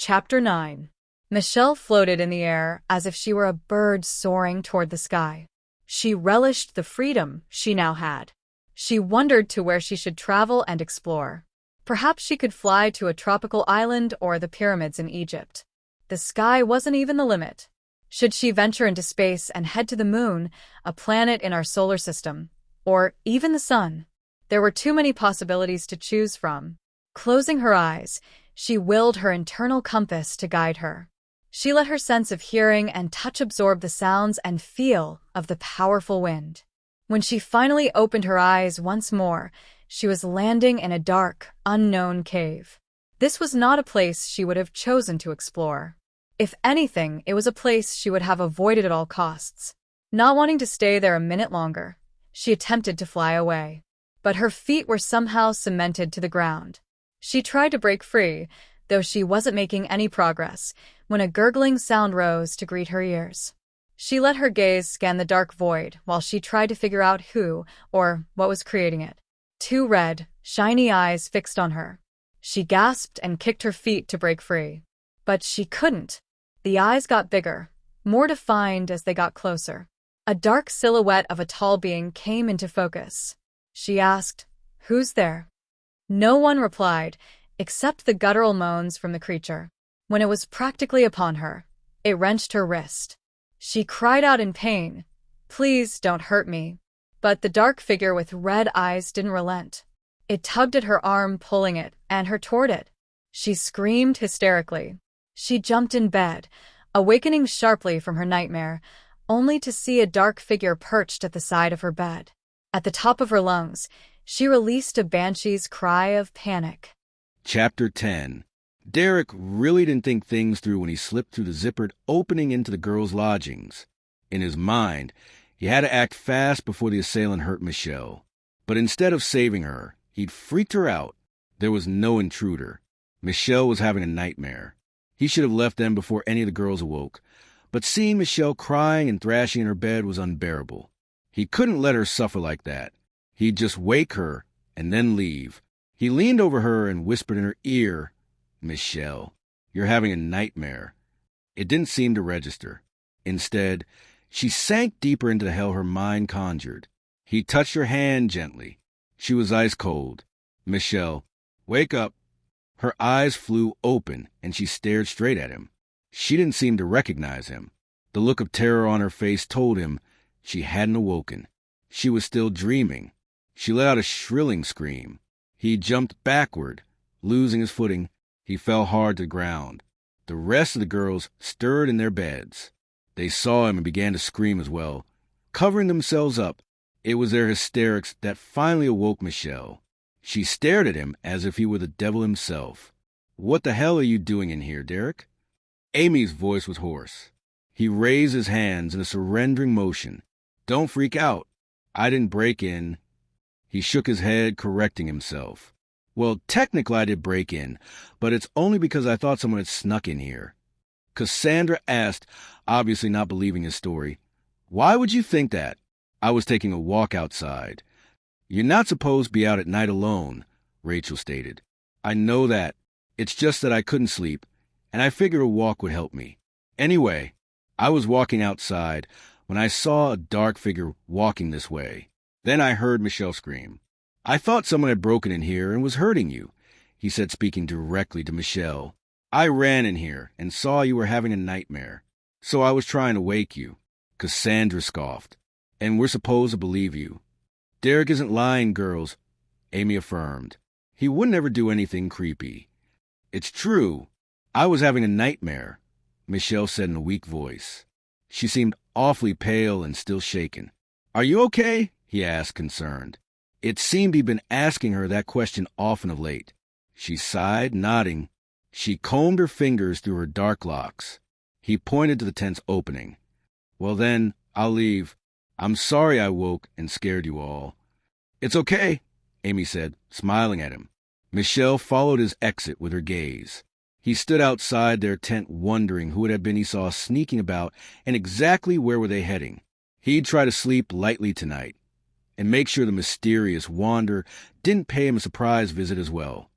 Chapter 9. Michelle floated in the air as if she were a bird soaring toward the sky. She relished the freedom she now had. She wondered to where she should travel and explore. Perhaps she could fly to a tropical island or the pyramids in Egypt. The sky wasn't even the limit. Should she venture into space and head to the moon, a planet in our solar system, or even the sun? There were too many possibilities to choose from. Closing her eyes, she willed her internal compass to guide her. She let her sense of hearing and touch absorb the sounds and feel of the powerful wind. When she finally opened her eyes once more, she was landing in a dark, unknown cave. This was not a place she would have chosen to explore. If anything, it was a place she would have avoided at all costs. Not wanting to stay there a minute longer, she attempted to fly away. But her feet were somehow cemented to the ground. She tried to break free, though she wasn't making any progress, when a gurgling sound rose to greet her ears. She let her gaze scan the dark void while she tried to figure out who or what was creating it. Two red, shiny eyes fixed on her. She gasped and kicked her feet to break free. But she couldn't. The eyes got bigger, more defined as they got closer. A dark silhouette of a tall being came into focus. She asked, "Who's there?" No one replied, except the guttural moans from the creature. When it was practically upon her, it wrenched her wrist. She cried out in pain, "Please don't hurt me." But the dark figure with red eyes didn't relent. It tugged at her arm, pulling it, and her toward it. She screamed hysterically. She jumped in bed, awakening sharply from her nightmare, only to see a dark figure perched at the side of her bed. At the top of her lungs, she released a banshee's cry of panic. Chapter 10. Derek really didn't think things through when he slipped through the zippered opening into the girls' lodgings. In his mind, he had to act fast before the assailant hurt Michelle. But instead of saving her, he'd freaked her out. There was no intruder. Michelle was having a nightmare. He should have left them before any of the girls awoke. But seeing Michelle crying and thrashing in her bed was unbearable. He couldn't let her suffer like that. He'd just wake her and then leave. He leaned over her and whispered in her ear, "Michelle, you're having a nightmare." It didn't seem to register. Instead, she sank deeper into the hell her mind conjured. He touched her hand gently. She was ice cold. "Michelle, wake up." Her eyes flew open, and she stared straight at him. She didn't seem to recognize him. The look of terror on her face told him she hadn't awoken. She was still dreaming. She let out a shrilling scream. He jumped backward. Losing his footing, he fell hard to the ground. The rest of the girls stirred in their beds. They saw him and began to scream as well, covering themselves up. It was their hysterics that finally awoke Michelle. She stared at him as if he were the devil himself. "What the hell are you doing in here, Derek?" Amy's voice was hoarse. He raised his hands in a surrendering motion. "Don't freak out. I didn't break in." He shook his head, correcting himself. "Well, technically I did break in, but it's only because I thought someone had snuck in here." Cassandra asked, obviously not believing his story. "Why would you think that?" "I was taking a walk outside." "You're not supposed to be out at night alone," Rachel stated. "I know that. It's just that I couldn't sleep, and I figured a walk would help me. Anyway, I was walking outside when I saw a dark figure walking this way. Then I heard Michelle scream. I thought someone had broken in here and was hurting you," he said, speaking directly to Michelle. "I ran in here and saw you were having a nightmare, so I was trying to wake you." Cassandra scoffed. "And we're supposed to believe you." "Derek isn't lying, girls," Amy affirmed. "He wouldn't ever do anything creepy." "It's true. I was having a nightmare," Michelle said in a weak voice. She seemed awfully pale and still shaken. "Are you okay?" he asked, concerned. It seemed he'd been asking her that question often of late. She sighed, nodding. She combed her fingers through her dark locks. He pointed to the tent's opening. "Well then, I'll leave. I'm sorry I woke and scared you all." "It's okay," Amy said, smiling at him. Michelle followed his exit with her gaze. He stood outside their tent wondering who it had been he saw sneaking about and exactly where were they heading. He'd try to sleep lightly tonight and make sure the mysterious wanderer didn't pay him a surprise visit as well.